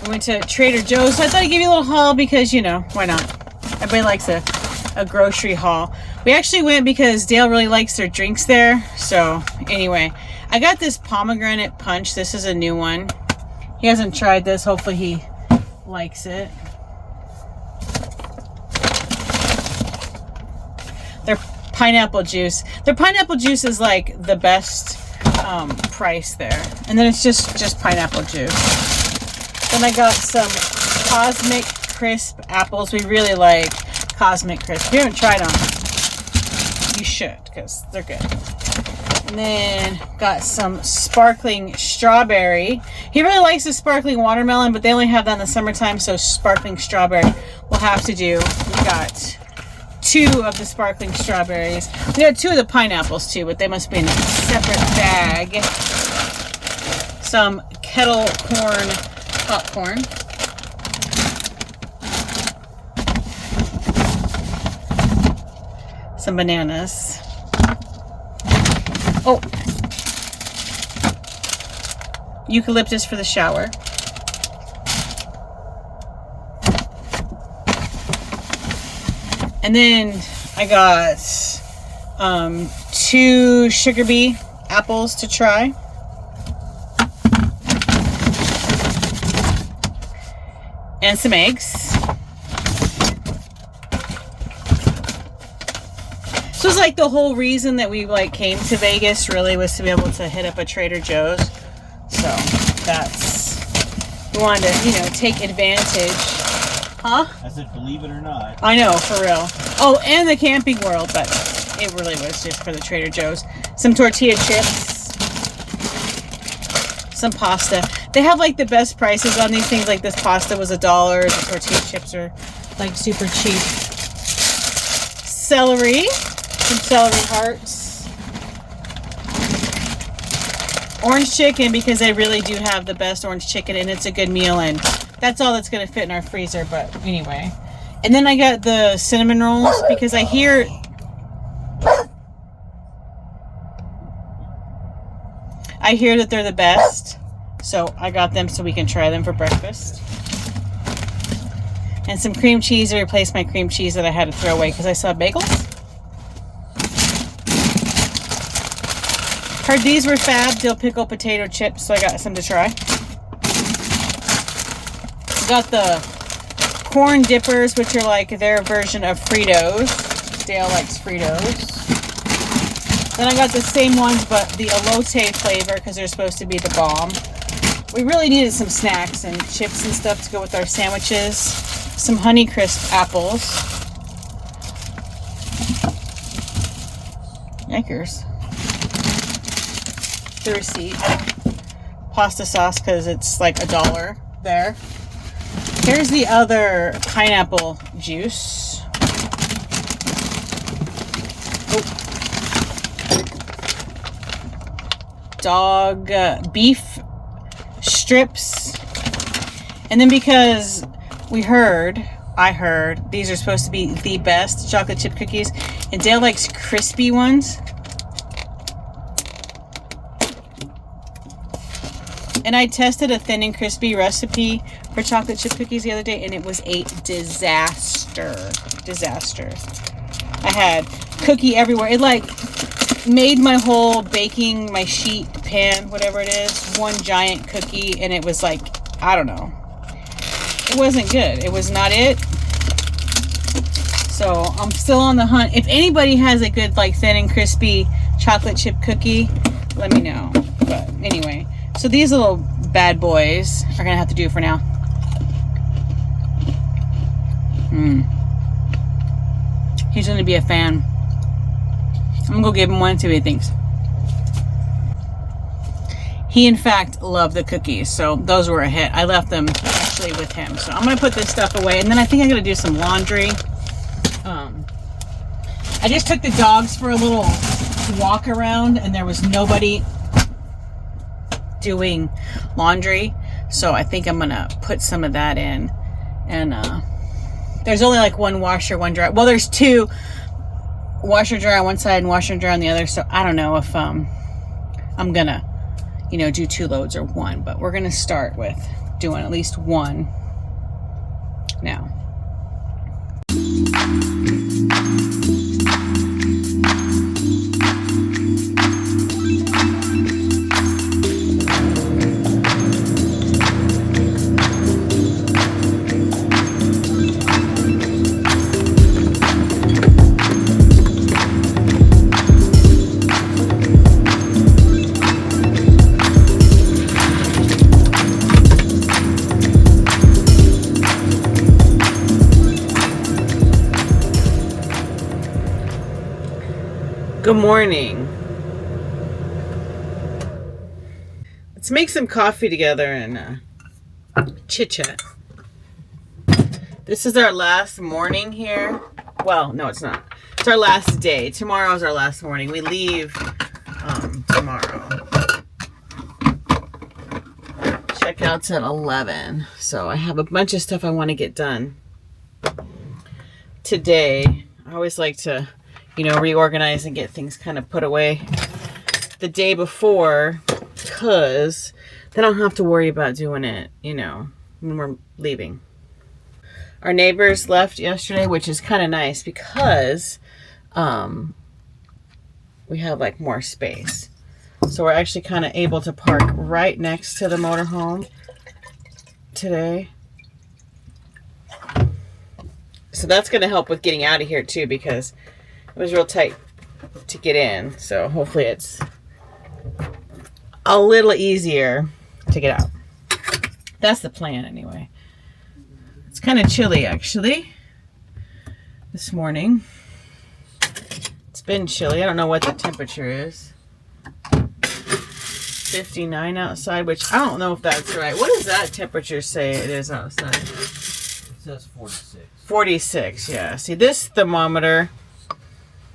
I went to Trader Joe's. So I thought I'd give you a little haul because, you know, why not? Everybody likes a grocery haul. We actually went because Dale really likes their drinks there. So anyway, I got this pomegranate punch. This is a new one. He hasn't tried this. Hopefully he likes it. Their pineapple juice. Their pineapple juice is like the best price there. And then it's just pineapple juice. Then I got some Cosmic Crisp apples. We really like Cosmic Crisp. If you haven't tried them, you should because they're good. And then got some sparkling strawberry. He really likes the sparkling watermelon, but they only have that in the summertime, so sparkling strawberry will have to do. We got 2 of the sparkling strawberries. We got 2 of the pineapples too, but they must be in a separate bag. Some kettle corn popcorn. Some bananas. Oh, eucalyptus for the shower. And then I got 2 sugar bee apples to try. And some eggs. So it's like the whole reason that we like came to Vegas really was to be able to hit up a Trader Joe's. So that's, we wanted to, you know, take advantage. Huh? I said, believe it or not. I know, for real. Oh, and the Camping World, but it really was just for the Trader Joe's. Some tortilla chips. Some pasta. They have like the best prices on these things. Like this pasta was $1. The tortilla chips are like super cheap. Celery. Some celery hearts. Orange chicken, because they really do have the best orange chicken and it's a good meal, and that's all that's going to fit in our freezer. But anyway, and then I got the cinnamon rolls because I hear that they're the best, so I got them so we can try them for breakfast. And some cream cheese to replace my cream cheese that I had to throw away because I saw bagels. Heard these were fab, dill pickle potato chips, so I got some to try. Got the corn dippers, which are like their version of Fritos. Dale likes Fritos. Then I got the same ones, but the elote flavor, because they're supposed to be the bomb. We really needed some snacks and chips and stuff to go with our sandwiches. Some Honey Crisp apples. Yikers. The receipt. Pasta sauce, because it's like $1 there. Here's the other pineapple juice. Oh. Dog beef strips. And then because I heard these are supposed to be the best chocolate chip cookies, and Dale likes crispy ones. And I tested a thin and crispy recipe for chocolate chip cookies the other day, and it was a disaster. I had cookie everywhere. It like made my whole baking, my sheet pan, whatever it is, one giant cookie, and it was like, I don't know. It wasn't good. It was not it. So I'm still on the hunt. If anybody has a good like thin and crispy chocolate chip cookie, let me know. But anyway, so these little bad boys are gonna have to do for now. He's gonna be a fan. I'm gonna go give him one and see what he thinks. He in fact loved the cookies, so those were a hit. I left them actually with him. So I'm gonna put this stuff away, and then I think I'm gonna do some laundry. I just took the dogs for a little walk around, and there was nobody doing laundry, so I think I'm gonna put some of that in. And there's only like one washer, one dryer. Well, there's two washer dryer on one side and washer and dryer on the other, so I don't know if I'm gonna, you know, do 2 loads or 1, but we're gonna start with doing at least one now. Good morning. Let's make some coffee together and chit chat. This is our last morning here. Well, no, it's not. It's our last day. Tomorrow's our last morning. We leave tomorrow. Checkout's at 11. So I have a bunch of stuff I want to get done today. I always like to, you know, reorganize and get things kind of put away the day before, because then I don't have to worry about doing it, you know, when we're leaving. Our neighbors left yesterday, which is kind of nice because we have like more space. So we're actually kind of able to park right next to the motorhome today. So that's going to help with getting out of here too, because it was real tight to get in, so hopefully it's a little easier to get out. That's the plan anyway. It's kind of chilly actually this morning. It's been chilly. I don't know what the temperature is. 59 outside, which I don't know if that's right. What does that temperature say it is outside? It says 46. 46, yeah. See, this thermometer,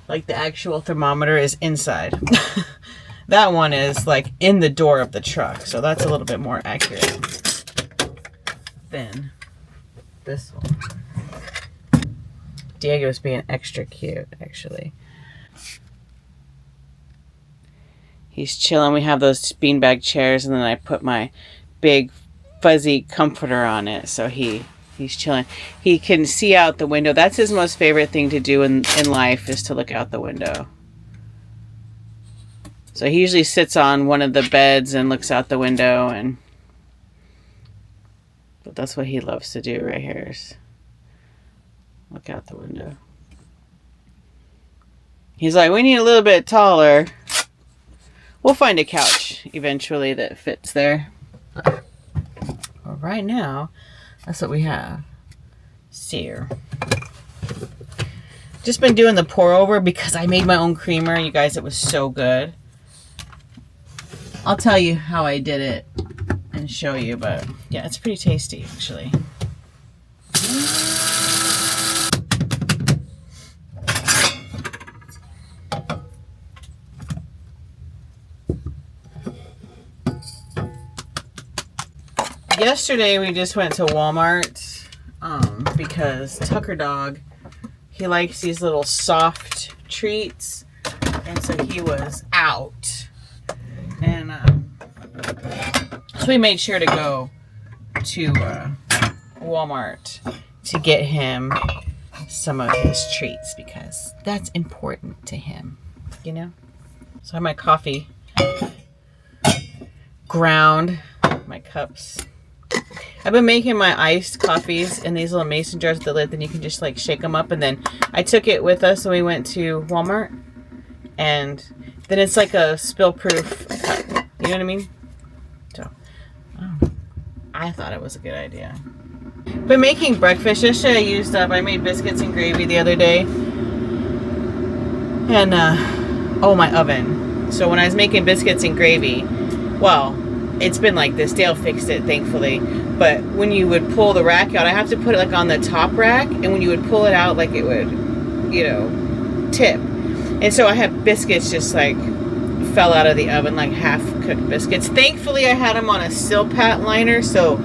like the actual thermometer, is inside. That one is like in the door of the truck, so that's a little bit more accurate than this one. Diego's being extra cute, actually. He's chilling. We have those beanbag chairs, and then I put my big fuzzy comforter on it, so he's chilling. He can see out the window. That's his most favorite thing to do in life, is to look out the window. So he usually sits on one of the beds and looks out the window, but that's what he loves to do right here, is look out the window. He's like, we need a little bit taller. We'll find a couch eventually that fits there. But right now, that's what we have. Sear. Just been doing the pour over because I made my own creamer. You guys, it was so good. I'll tell you how I did it and show you, but yeah, it's pretty tasty actually. Yesterday we just went to Walmart because Tucker Dog, he likes these little soft treats, and so he was out, and so we made sure to go to Walmart to get him some of his treats because that's important to him, you know. So I have my coffee ground, my cups. I've been making my iced coffees in these little mason jars with the lid, then you can just like shake them up, and then I took it with us when we went to Walmart, and then it's like a spill-proof cup, you know what I mean? So, I thought it was a good idea. Been making breakfast. Yesterday I made biscuits and gravy the other day, and my oven. So when I was making biscuits and gravy, well, it's been like this. Dale fixed it, thankfully. But when you would pull the rack out, I have to put it like on the top rack. And when you would pull it out, like it would, you know, tip. And so I had biscuits just like fell out of the oven, like half-cooked biscuits. Thankfully, I had them on a Silpat liner. So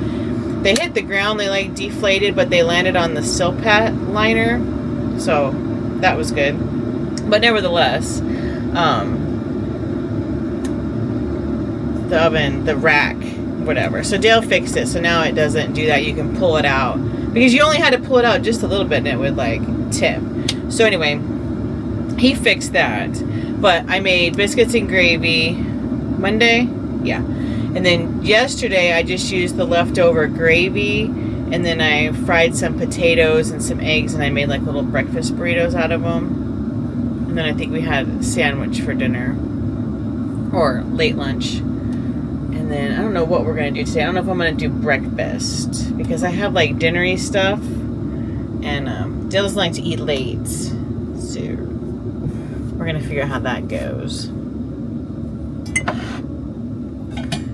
they hit the ground, they like deflated, but they landed on the Silpat liner. So that was good. But nevertheless, the oven, the rack whatever. So Dale fixed it, so now it doesn't do that. You can pull it out, because you only had to pull it out just a little bit and it would like tip. So anyway, he fixed that. But I made biscuits and gravy Monday, yeah. And then yesterday I just used the leftover gravy, and then I fried some potatoes and some eggs, and I made like little breakfast burritos out of them. And then I think we had a sandwich for dinner, or late lunch. And then I don't know what we're going to do today. I don't know if I'm going to do breakfast, because I have like dinnery stuff, and Dale doesn't like to eat late. So we're going to figure out how that goes.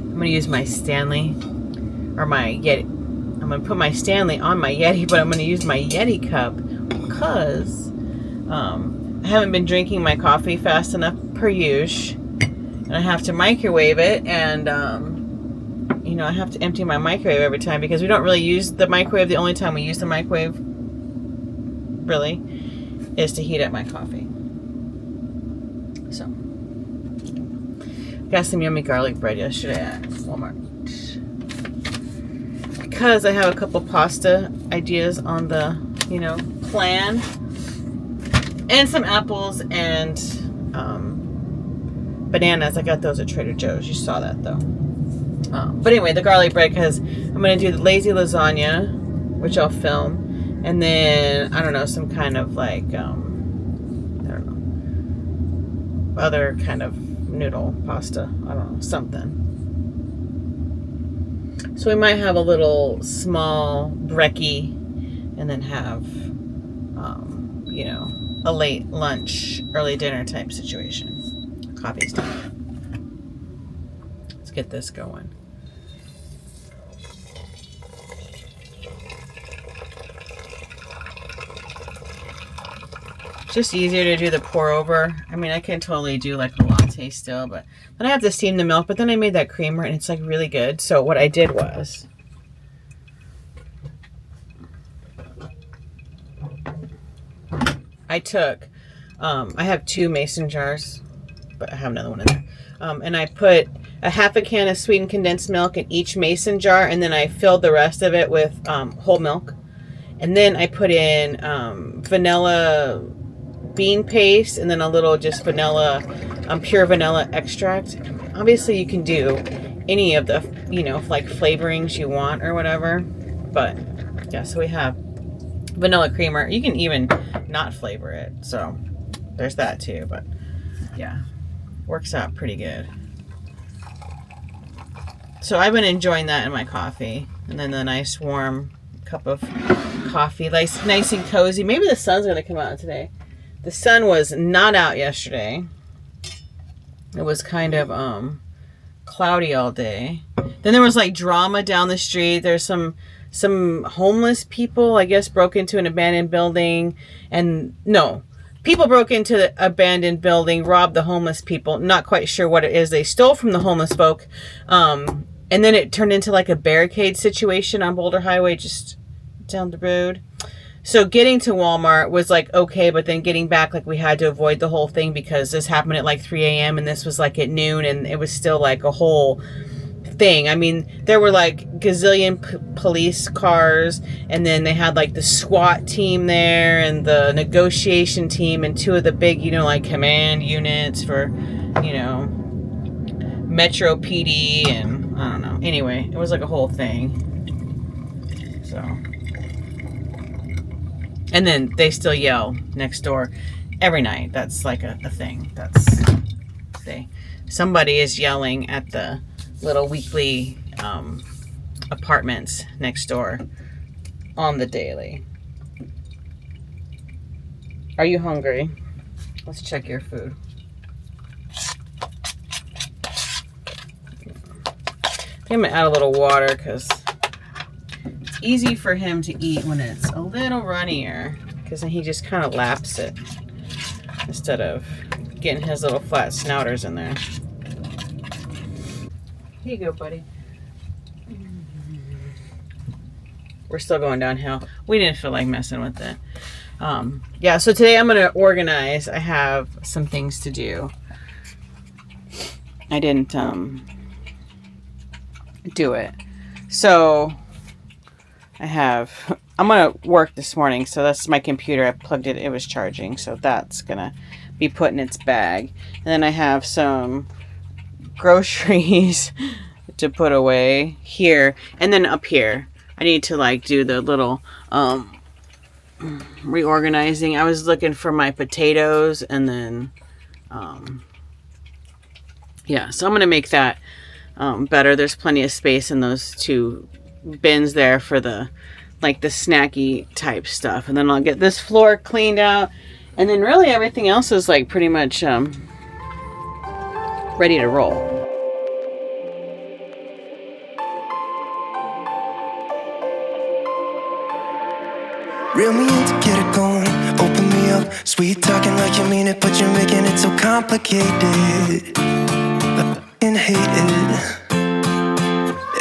I'm going to use my Stanley, or my Yeti. I'm going to put my Stanley on my Yeti, but I'm going to use my Yeti cup because I haven't been drinking my coffee fast enough per usual. And I have to microwave it, and you know, I have to empty my microwave every time, because we don't really use the microwave. The only time we use the microwave, really, is to heat up my coffee. So, got some yummy garlic bread yesterday at Walmart, because I have a couple pasta ideas on the, you know, plan, and some apples and bananas. I got those at Trader Joe's. You saw that though. But anyway, the garlic bread, because I'm going to do the lazy lasagna, which I'll film, and then I don't know, some kind of like I don't know, other kind of noodle pasta. I don't know, something. So we might have a little small brekkie, and then have you know, a late lunch, early dinner type situation. Coffee stuff. Let's get this going. Just easier to do the pour over. I mean, I can totally do like a latte still, but then I have to steam the milk. But then I made that creamer, and it's like really good. So what I did was, I took, I have 2 mason jars, but I have another one in there. And I put a half a can of sweetened condensed milk in each mason jar, and then I filled the rest of it with whole milk. And then I put in vanilla bean paste, and then a little just vanilla, pure vanilla extract. Obviously you can do any of the, you know, like flavorings you want or whatever. But yeah, so we have vanilla creamer. You can even not flavor it. So there's that too, but yeah, works out pretty good. So I've been enjoying that in my coffee, and then the nice warm cup of coffee, like nice and cozy. Maybe the sun's gonna come out today. The sun was not out yesterday. It was kind of cloudy all day. Then there was like drama down the street. There's some homeless people, I guess, broke into an abandoned building, and no, people broke into the abandoned building, robbed the homeless people. Not quite sure what it is they stole from the homeless folk. And then it turned into like a barricade situation on Boulder Highway, just down the road. So getting to Walmart was like okay, but then getting back, like we had to avoid the whole thing, because this happened at like 3 a.m. and this was like at noon, and it was still like a whole thing. I mean, there were like gazillion police cars, and then they had like the SWAT team there, and the negotiation team, and 2 of the big, you know, like command units for, you know, Metro PD, and I don't know. Anyway, it was like a whole thing. So, and then they still yell next door every night. That's like a thing. That's somebody is yelling at the little weekly apartments next door on the daily. Are you hungry? Let's check your food. I'm gonna add a little water, because it's easy for him to eat when it's a little runnier, because then he just kind of laps it instead of getting his little flat snouters in there. Here you go, buddy. We're still going downhill. We didn't feel like messing with it. Yeah, so today I'm going to organize. I have some things to do. I didn't do it. So I'm gonna work this morning, so that's my computer. I plugged it, it was charging, so that's gonna be put in its bag. And then I have some groceries to put away here, and then up here I need to like do the little reorganizing. I was looking for my potatoes, and then yeah, so I'm gonna make that better. There's plenty of space in those two bins there for the like the snacky type stuff, and then I'll get this floor cleaned out, and then really everything else is like pretty much ready to roll. Reel me in to get it going, open me up. Sweet talking like you mean it, but you're making it so complicated. I f***ing hate it.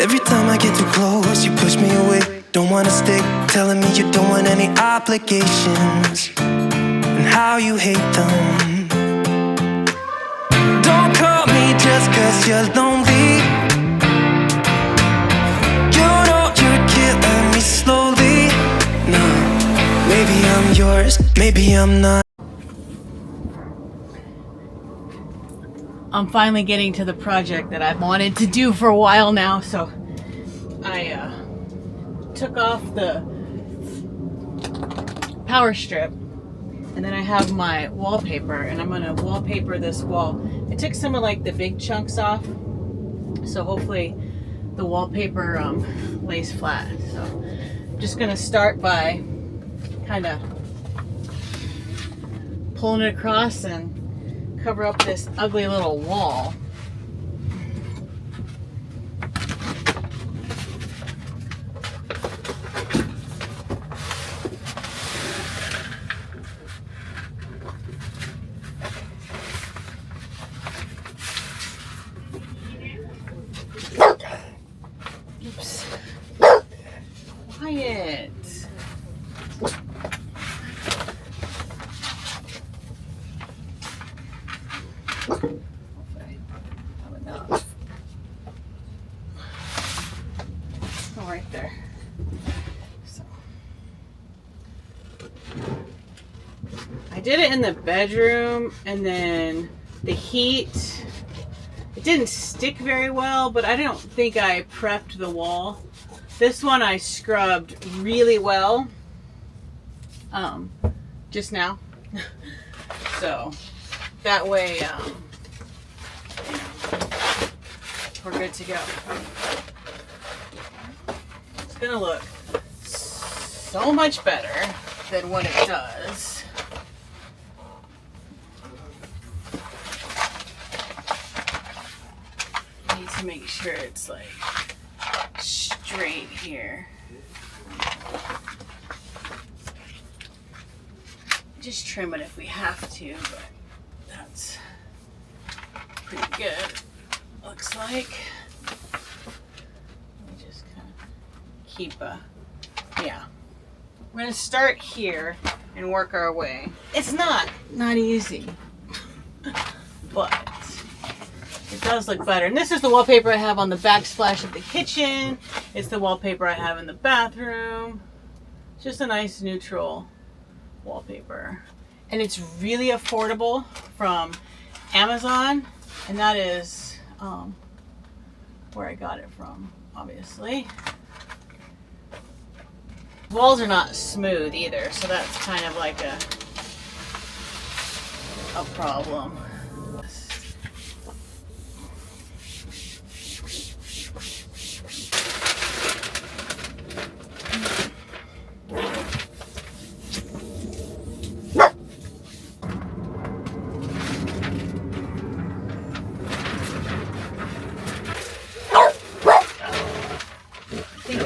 Every time I get too close, you push me away. Don't wanna stick, telling me you don't want any obligations, and how you hate them. Don't call me just cause you're lonely. You know you're killing me slowly. No. Maybe I'm yours, maybe I'm not. I'm finally getting to the project that I've wanted to do for a while now, so I took off the power strip, and then I have my wallpaper, and I'm gonna wallpaper this wall. I took some of like the big chunks off, so hopefully the wallpaper lays flat. So I'm just gonna start by kind of pulling it across and cover up this ugly little wall. Oops. Quiet. Oh, right there. So I did it in the bedroom, and then the heat, it didn't stick very well, but I don't think I prepped the wall. This one I scrubbed really well just now. So that way we're good to go. It's gonna look so much better than what it does. Need to make sure it's like straight here. Just trim it if we have to, but that's pretty good. Looks like. Let me just kind of keep yeah. We're gonna start here and work our way. It's not easy, but it does look better. And this is the wallpaper I have on the backsplash of the kitchen. It's the wallpaper I have in the bathroom. It's just a nice neutral wallpaper. And it's really affordable from Amazon. And that is where I got it from, obviously. Walls are not smooth either, so that's kind of like a problem.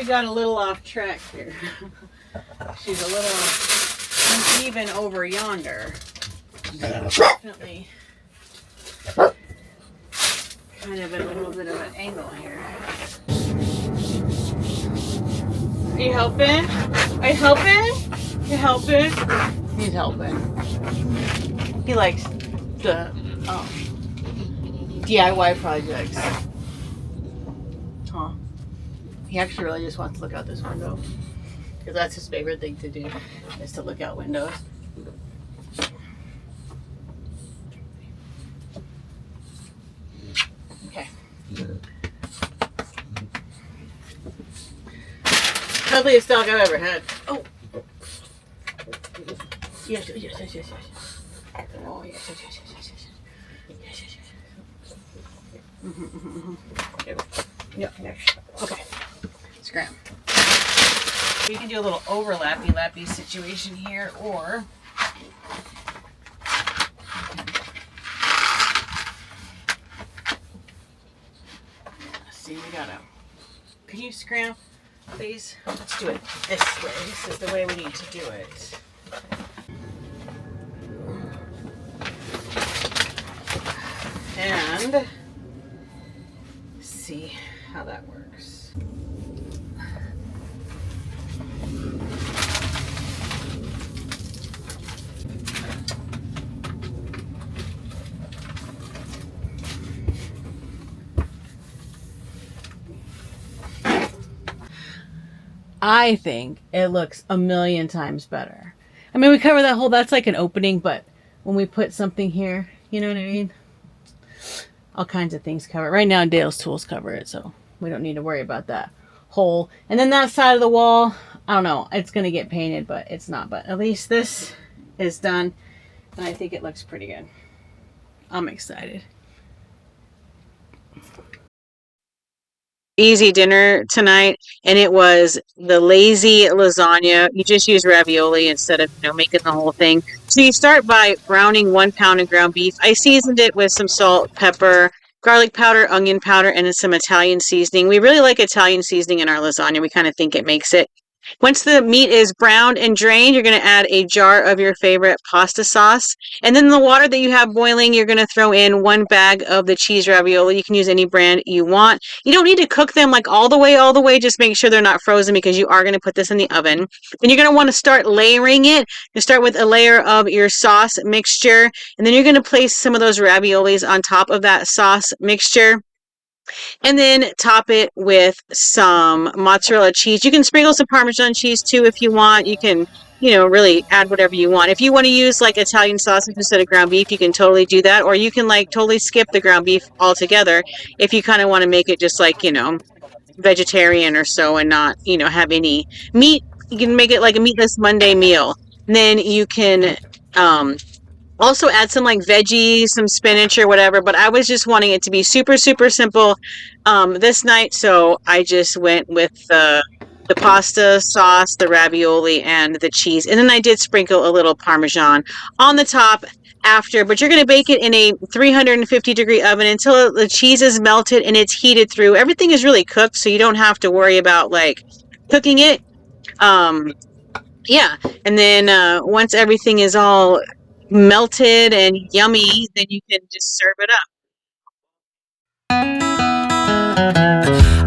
Got a little off track here. She's a little uneven over yonder. Definitely kind of at a little bit of an angle here. Are you helping? Are you helping? You helping? He's helping. He likes the DIY projects. Huh. He actually really just wants to look out this window. Because that's his favorite thing to do, is to look out windows. Okay. Cuddliest dog I've ever had. Oh. Yes, yes, yes, yes, yes. Oh, yes, yes, yes, yes, yes, yes. Yes, yes, yes. Yep, yep. Okay. Scram. We can do a little overlappy situation here, or let's see, we gotta. Can you scram, please? Let's do it this way. This is the way we need to do it. And see how that works. I think it looks a million times better. I mean, we cover that whole, that's like an opening, but when we put something here, you know what I mean? All kinds of things cover it. Right now, Dale's tools cover it, so we don't need to worry about that hole. And then that side of the wall, I don't know, it's going to get painted, but it's not. But at least this is done, and I think it looks pretty good. I'm excited. Easy dinner tonight, and it was the lazy lasagna. You just use ravioli instead of making the whole thing. So you start by browning 1 pound of ground beef. I seasoned it with some salt, pepper, garlic powder, onion powder, and then some Italian seasoning. We really like Italian seasoning in our lasagna. We kind of think it makes it. Once the meat is browned and drained, you're going to add a jar of your favorite pasta sauce. And then the water that you have boiling, you're going to throw in 1 bag of the cheese ravioli. You can use any brand you want. You don't need to cook them like all the way. Just make sure they're not frozen because you are going to put this in the oven. Then you're going to want to start layering it. You start with a layer of your sauce mixture, and then you're going to place some of those raviolis on top of that sauce mixture. And then top it with some mozzarella cheese. You can sprinkle some Parmesan cheese too if you want. You can, really add whatever you want. If you want to use like Italian sausage instead of ground beef, you can totally do that. Or you can like totally skip the ground beef altogether if you kind of want to make it just like, vegetarian or so and not, have any meat. You can make it like a meatless Monday meal. And then you can, also add some like veggies, some spinach or whatever, but I was just wanting it to be super, super simple this night, so I just went with the pasta sauce, the ravioli, and the cheese. And then I did sprinkle a little Parmesan on the top after, but you're going to bake it in a 350-degree oven until the cheese is melted and it's heated through. Everything is really cooked, so you don't have to worry about like cooking it. Yeah, and then once everything is all melted and yummy, then you can just serve it up.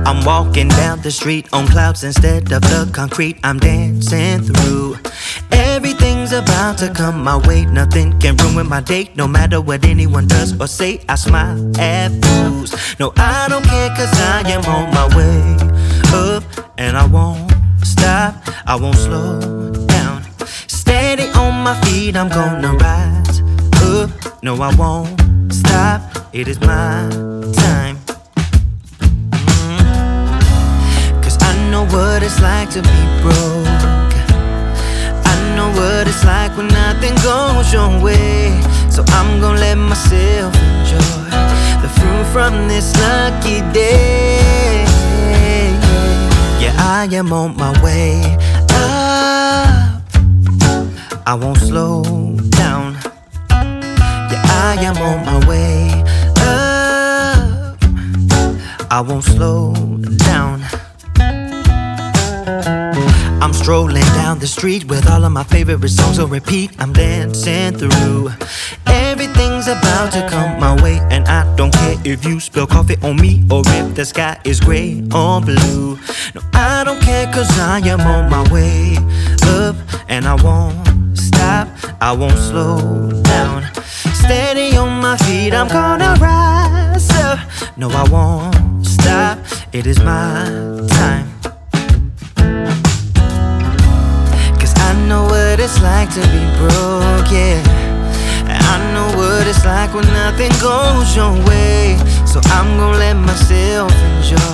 I'm walking down the street on clouds instead of the concrete I'm dancing through. Everything's about to come my way. Nothing can ruin my day. No matter what anyone does or say, I smile at fools. No, I don't care, cause I am on my way up, and I won't stop, I won't slow down. Steady on my feet, I'm gonna rise up. No, I won't stop, it is my time. Cause I know what it's like to be broke. I know what it's like when nothing goes your way. So I'm gonna let myself enjoy the fruit from this lucky day. Yeah, I am on my way up, I won't slow down. Yeah, I am on my way up, I won't slow down. I'm strolling down the street with all of my favorite songs on repeat. I'm dancing through. Everything's about to come my way, and I don't care if you spill coffee on me or if the sky is gray or blue. No, I don't care, cause I am on my way up, and I won't stop, I won't slow down. Steady on my feet, I'm gonna rise up. No, I won't stop, It is my time. 'Cause I know what it's like to be broke, yeah. I know what it's like when nothing goes your way. So I'm gonna let myself enjoy